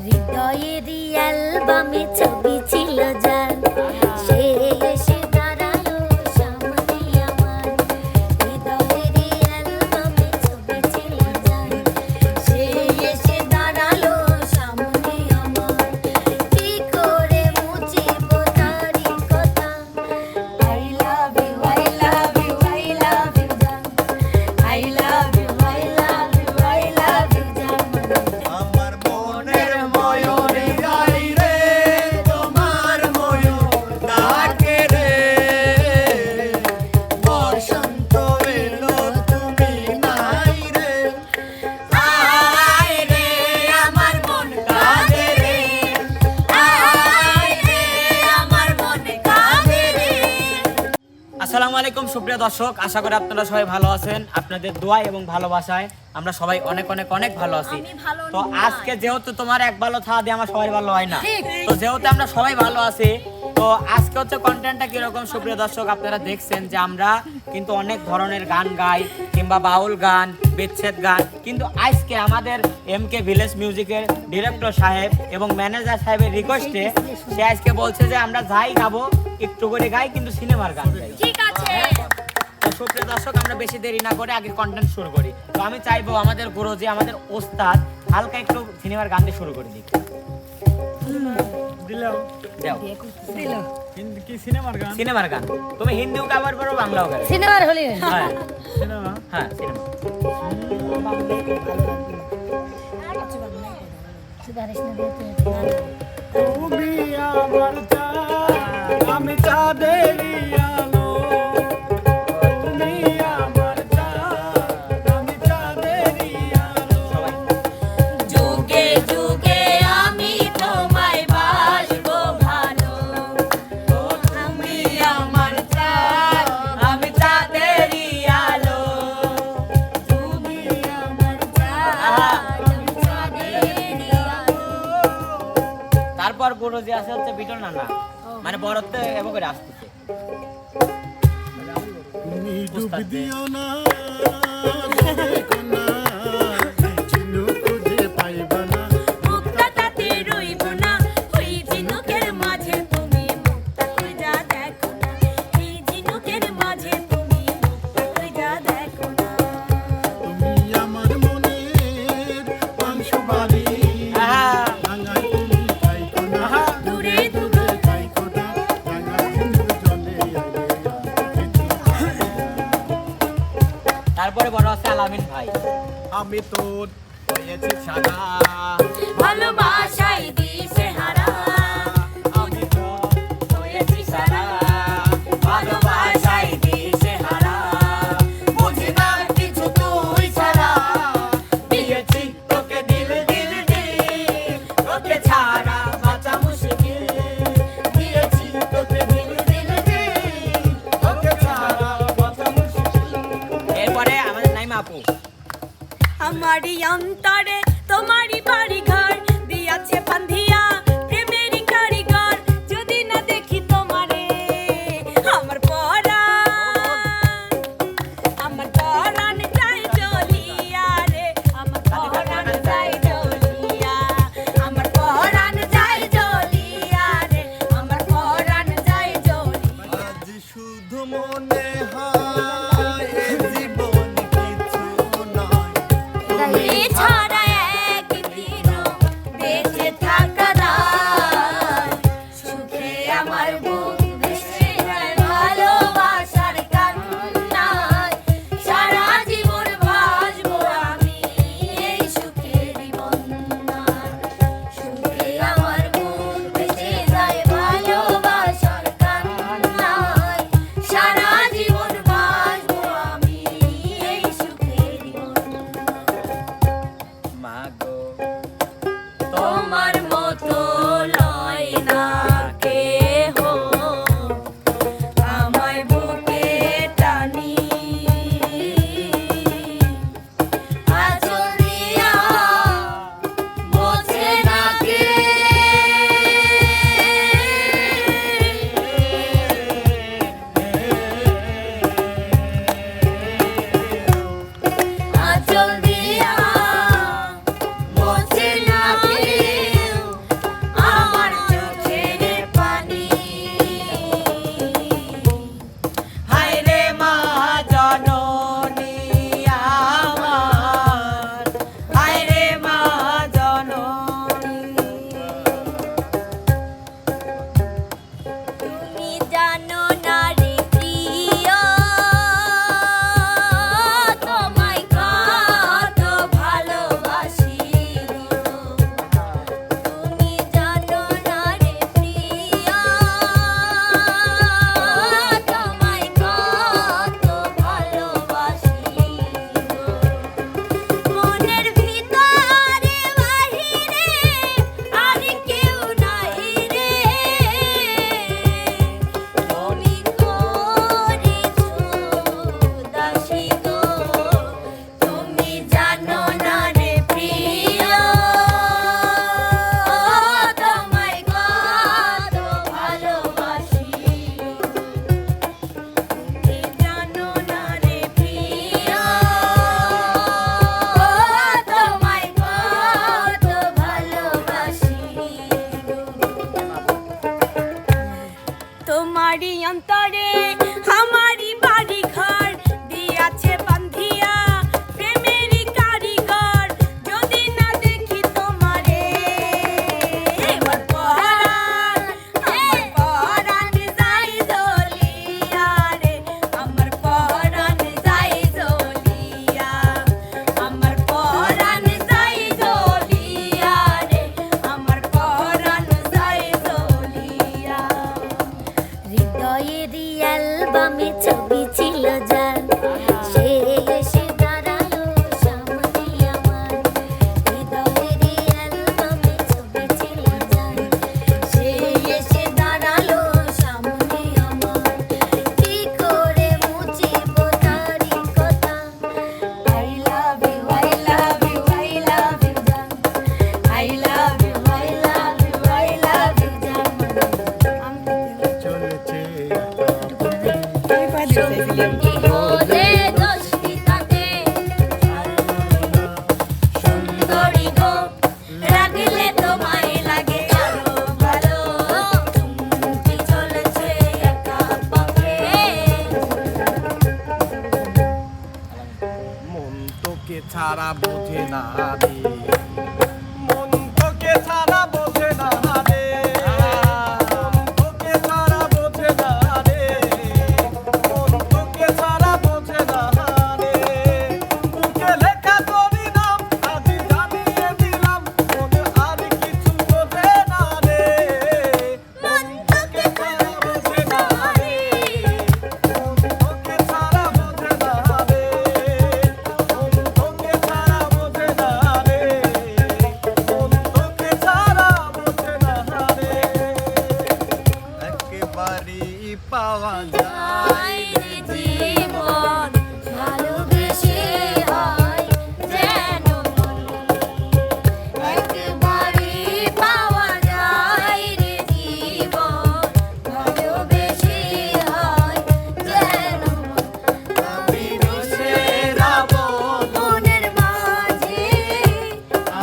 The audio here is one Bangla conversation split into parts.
হৃদয়েরই অ্যালবামে ছবি ছিল যার, সে এসে দাঁড়ালো সামনে আমার। হৃদয়েরই অ্যালবামে ছবি ছিল যার, সে এসে দাঁড়ালো সামনে আমার। কি করে মুছিব তারি কথা, I love you, I love you, I love you জান, I love you, I love you, I love you জান। আমার মনের ময়ূরে গাই রে, তোমার ময়ূর ডাকে রে। বসন্ত এলো তুমি নাই রে, আয় রে আমার মন কাঁদে রে, আয় রে আমার মন কাঁদে রে। আসসালামু আলাইকুম সুপ্রিয় দর্শক, আশা করি আপনারা সবাই ভালো আছেন। আপনাদের দোয়া এবং ভালোবাসায় আমরা সবাই অনেক অনেক অনেক ভালো আছি। তো আজকে যেহেতু তোমার এক ভালো থাকা দিয়ে আমার সবাই ভালো হয় না, তো যেহেতু আমরা সবাই ভালো আছি, তো আজকে হচ্ছে কন্টেন্টটা কিরকম সুপ্রিয় দর্শক, আপনারা দেখছেন যে আমরা কিন্তু অনেক ধরনের গান গাই, কিংবা বাউল গান, বিচ্ছেদ গান, কিন্তু আজকে আমাদের MK ভিলেজ মিউজিকের ডিরেক্টর সাহেব এবং ম্যানেজার সাহেবের রিকোয়েস্টে সে আজকে বলছে যে আমরা যাই গাবো একটু করে গাই, কিন্তু সিনেমার গান গাই। ঠিক আছে, তো সুপ্রিয় দর্শক, আমরা বেশি দেরি না করে আগে কন্টেন্ট শুরু করি। তো আমি চাইবো আমাদের গুরুজি, আমাদের ওস্তাদ হালকা একটু সিনেমার গান দিয়ে শুরু করে দিই। দিলাও যাও হিন্দি কি সিনেমার গান সিনেমার গান, তুমি হিন্দিও কভার করো, বাংলাও গাও। সিনেমার হলি হ্যাঁ সিনেমা হ্যাঁ সিনেমা। তুমি আমার চাঁদ আমি চাঁদেরই আলো তুমি আমার চাঁদ আমি চাঁদেরই আলো সবাই যুগে যুগে আমি তোমায় বাসবো ভালো, ও তুমি আমার চাঁদ আমি চাঁদেরই আলো। তুমি আমার চাঁদ, আমি চাঁদেরই আলো। তারপর গুরুজি আছে হচ্ছে বিটল নানা, মানে বড়ত্ব এবার করে আসতেছে। তুমি ডুব উস্তাদ দে। দিও না কোনা, চিনুক খুঁজে পাইবা না। মুক্তা তাতে রইব না, ওই ঝিনুকের মাঝে তুমি মুক্তা খুঁজা দেখো না, এই ঝিনুকের মাঝে তুমি মুক্তা খুঁজা দেখো না। তুমি আমার মনের পাংশুবাড়ি, আহা। রাঙায় তুমি থাইকো না, দূরে দূরে থাইকো না, রাঙা ঝিনুক জলে তারপরে বড় আছে আলামিন ভাই। আমি তোর হয়েছি সাদা, ভালোবাসায় দিশে হারা, আমি তো হয়েছি সারা, ভালোবাসায় দিশে হারা, বুঝি না কিছু তুই ছাড়া, দিয়েছি তোকে দিল দিল দিল, তোকে ছাড়া বাঁচা মুশকিল, দিয়েছি তোকে দিল দিল দিল, তোকে ছাড়া বাঁচা মুশকিল। এরপরে আমাদের নাইমা আপু। আমারই অন্তরে তোমারই বাড়ি ঘর দিয়াছ ছাড়া বোঝে না রে মন তোকে ছাড়া বোঝে না রে, মন তোকে ছাড়া বোঝে না রে, মন তোকে ছাড়া বোঝে না রে। বুকে লেখা তোরই নাম আজ জানিয়ে দিলাম, মন আর কিছু বোঝে না রে। মন তোকে ছাড়া বোঝে না রে, মন তোকে ছাড়া বোঝে না রে, মন তোকে ছাড়া বোঝে না রে, মন তোকে ছাড়া বোঝে না রে। একেবারেই পাওয়া যায় যায় রে জীবন, ভালোবেসে হয় যেন মন। একবারই পাওয়া যায় রে জীবন, ভালোবেসে হয় যেন মন। আমি মিশে রব মনের মাঝে,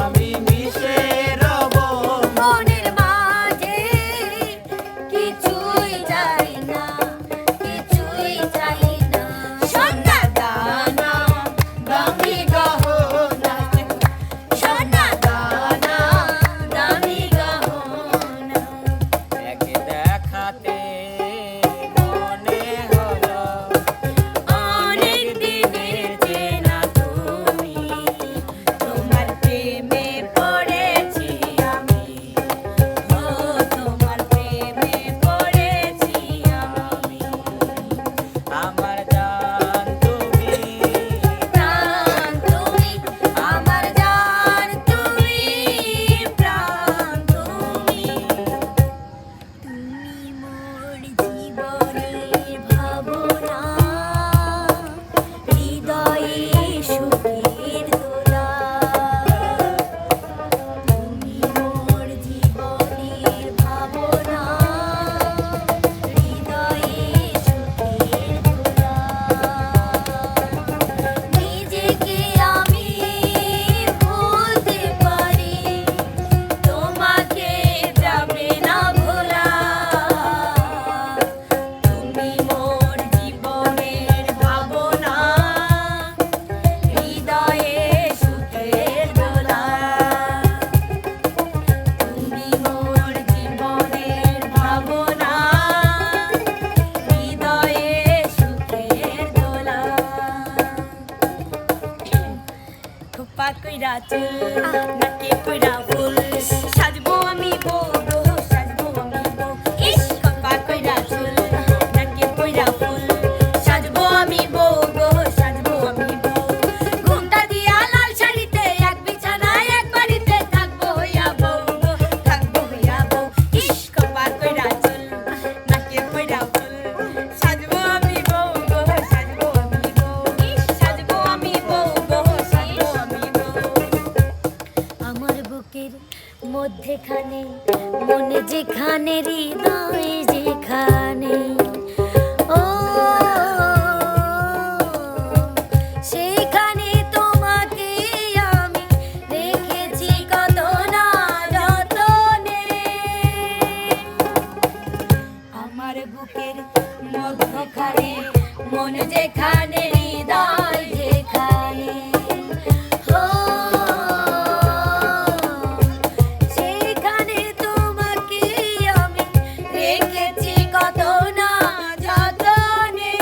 আমি মিশে রব মনের মাঝে কিছুই চাই না, কিছুই চাই না। সোনা দানা দামি গহনা, সোনা দানা দামি গহনা। এক দেখাতে মনে হলো অনেক দিনের চেনা তুমি, তোমার প্রেমে পড়েছি আমি, ও তোমার প্রেমে পড়েছি আমি। আমার জান তুমি, প্রাণ তুমি, আমার জান তুমি, প্রাণ তুমি। তুমি মোর জীবনের ভাবনা, হৃদয়ে সুখের দোলা। তুমি মোর জীবনের ভাবনা, হৃদয়ে সুখের দোলা। নিজেকে আমি ভুলতে পারি, তোমাকে যাবে না ভোলা। তুমি মোর জীবনের ভাবনা, হৃদয়ে সুখের দোলা। তুমি মোর জীবনের ভাবনা, হৃদয়ে সুখের দোলা। খোপা কইরা চুল, নাকে কইরা ফুল, সাজবো আমি বউ গো, সাজবো আমি বউ। ইস খোপা কইরা চুল, নাকে কইরা ফুল, সাজবো আমি বউ গো, সাজবো আমি বউ। ঘুমটা দিয়া লাল শাড়িতে, এক বিছানায় এক বাড়িতে, থাকবো হইয়া বউ গো, থাকবো হইয়া বউ। ইস খোপা কইরা চুল, নাকে কইরা ফুল, সাজবো আমি বউ গো, সাজবো আমি বউ। ইস সাজবো আমি বউ গো, সাজবো আমি বউ। আমার বুকের মধ্যেখানে, মনে যেখানে, হৃদয় যেখানে, ও সেখানে তোমাকে আমি রেখেছি কত না যতনে। আমার বুকের মধ্যখানে, মনে যেখানে, হৃদয় যেখানে, ও সেখানে তোমাকে আমি রেখেছি কত না যতনে।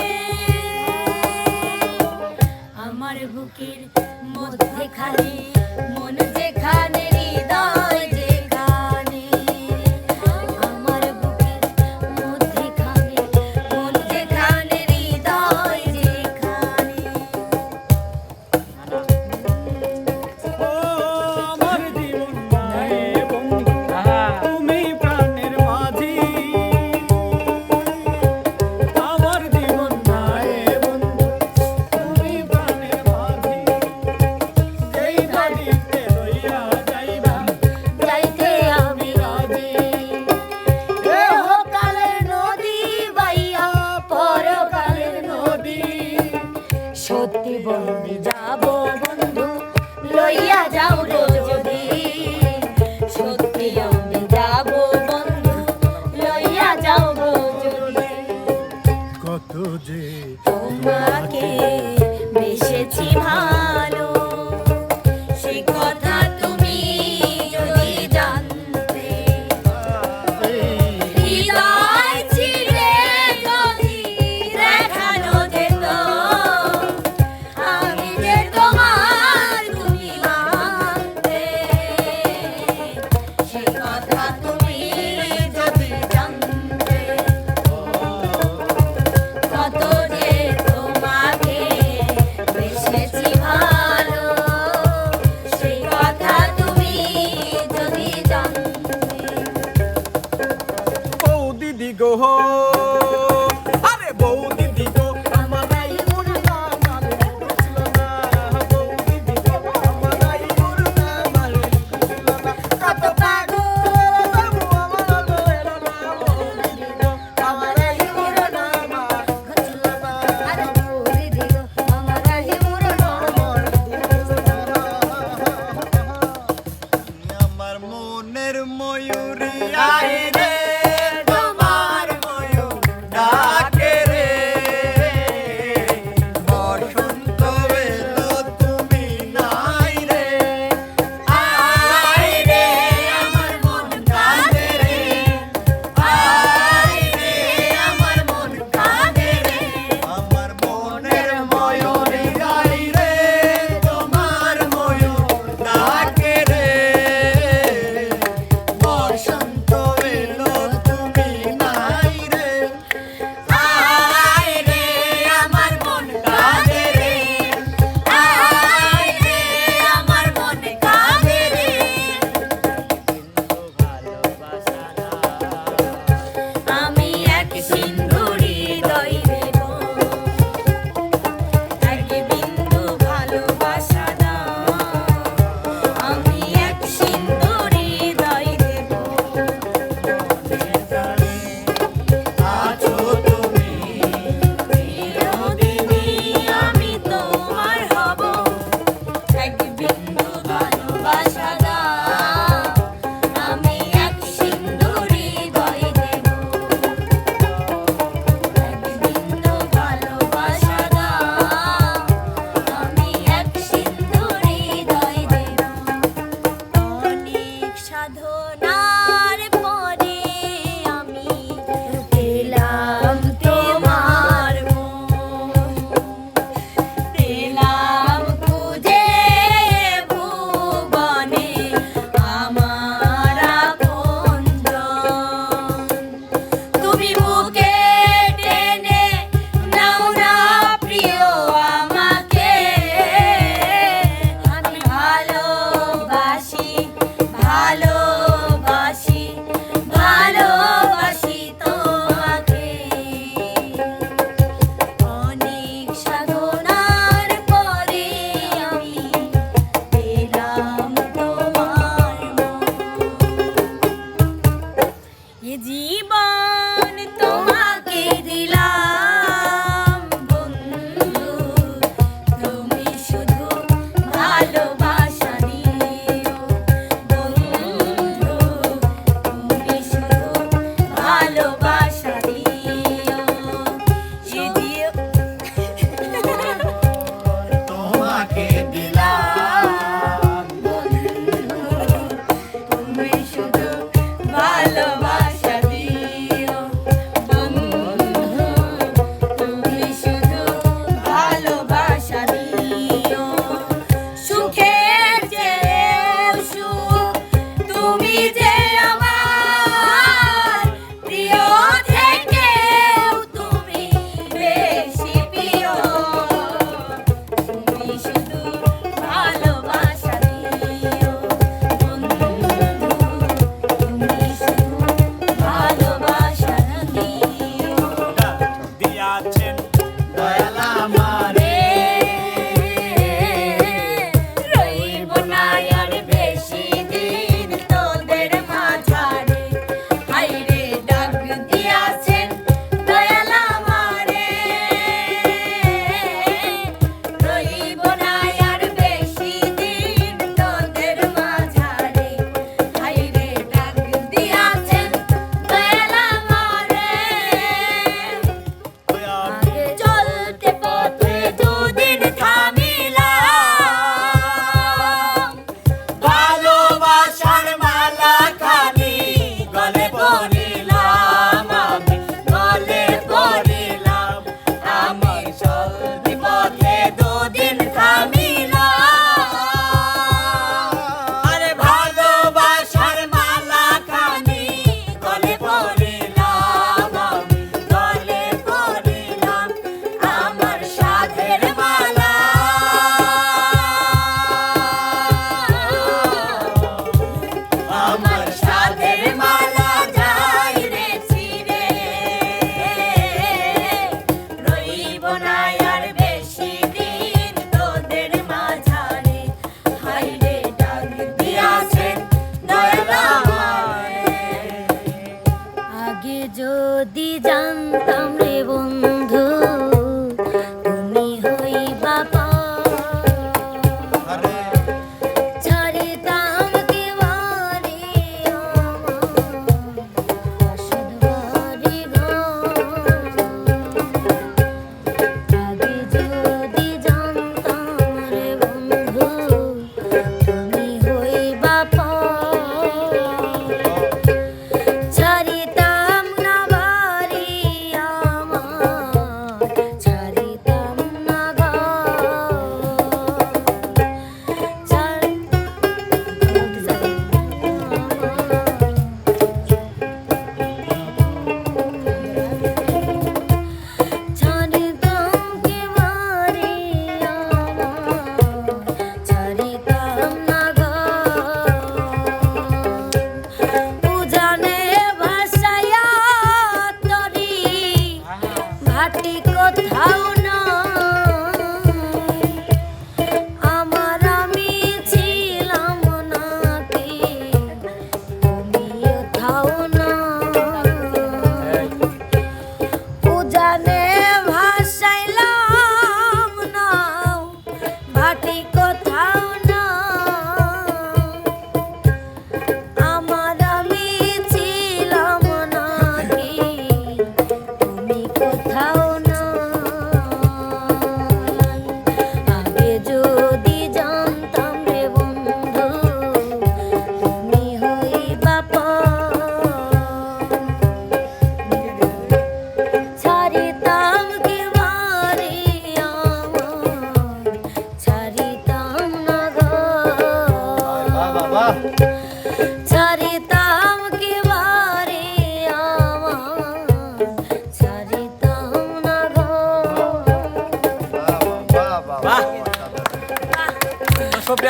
কথা তুমি যদি জানতে, কত যে তোমাকে বেসেছি ভালো, সেই কথা তুমি যদি জানতে। বউ দিদি গো, আরে বউ দিদি গো, আমার এই মুরনা মারে ছিল না। বউ দিদি গো, আমার এই মুরনা মারে ছিল না। কত পাগল তবু আমার লয়েলো না। বউ দিদি গো, আমার এই মুরনা মারে ছিল না। আরে বউ দিদি গো, আমার এই মুরনা আমার মনের ময়ূরী আয় রে, তোমার ময়ূর ডাকে রে, বসন্ত এলো তুমি নাই রে, আয় রে আমার মন কাঁদে রে, আয় রে আমার মন কাঁদে রে, আমার মনের ময়ূরী আয় রে, তোমার ময়ূর ডাকে রে, বসন্ত এলো তুমি নাই রে, আয় রে আমার মন কাঁদে রে, আয় রে আমার মন কাঁদে রে। আমি এক সিন্ধুরি হৃদয় দেব, এক বিন্দু ভালোবাসা দাও। আমি এক সিন্ধুরি হৃদয় দেব, আছো তুমি চিরদিনই আমি তোমার হব। এক বিন্দু ভালোবাসা দাও, আমি এক সিন্ধুরি হৃদয় দেব। এক বিন্দু ভালোবাসা দাও, আমি এক সিন্ধুরি হৃদয় দেব। অনেক সাধনার পরে আমি পেলাম তোমার মন, পেলাম খুঁজে ভুবনে আমার আপনজন। তুমি বুকে টেনে নাও না প্রিয় আমাকে, আমি ভালোবাসি ভালোবাসি ভালোবাসি তোমাকে। অনেক সাধনার পরে আমি পেলাম তোমার মন। এ জীবন তোমাকে দিলাম বন্ধু, তুমি শুধু ভালোবাসা দিও বন্ধু, তুমি শুধু ভালোবাসা দিও। এ দিও তোমাকে দিলাম বন্ধু, তুমি শুধু ভালোবাসা দিও বন্ধু, তুমি শুধু ভালোবাসা দিও। সুখের চেয়েও সুখ তুমি যে আমার প্রিয়, থেকেও তুমি বেশি প্রিয়। তুমি শুধু ভালোবাসা দিও বন্ধু, তুমি শুধু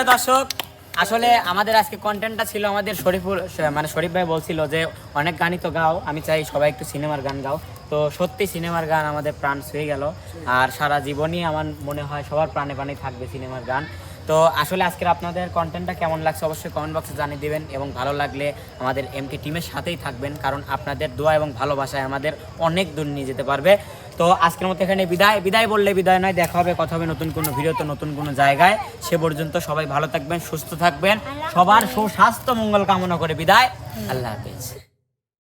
সুপ্রিয় দর্শক, আসলে আমাদের আজকে কন্টেন্টটা ছিল আমাদের শরীফ ভাই বলছিল যে অনেক গানই তো গাও, আমি চাই সবাই একটু সিনেমার গান গাও। তো সত্যি সিনেমার গান আমাদের প্রাণ ছুঁয়ে গেল, আর সারা জীবনই আমার মনে হয় সবার প্রাণে প্রাণে থাকবে সিনেমার গান। তো আসলে আজকের আপনাদের কন্টেন্টটা কেমন লাগছে অবশ্যই কমেন্ট বক্সে জানিয়ে দিবেন, এবং ভালো লাগলে আমাদের এমকে টিমের সাথেই থাকবেন, কারণ আপনাদের দোয়া এবং ভালোবাসায় আমাদের অনেক দূর নিয়ে যেতে পারবে। তো আজকের মতো এখানে বিদায় বললে বিদায় নয়, দেখা হবে কথা হবে নতুন কোনো ভিডিওতে নতুন কোনো জায়গায়। সে পর্যন্ত সবাই ভালো থাকবেন, সুস্থ থাকবেন, সবার সুস্বাস্থ্য মঙ্গল কামনা করে বিদায়। আল্লাহ হাফেজ।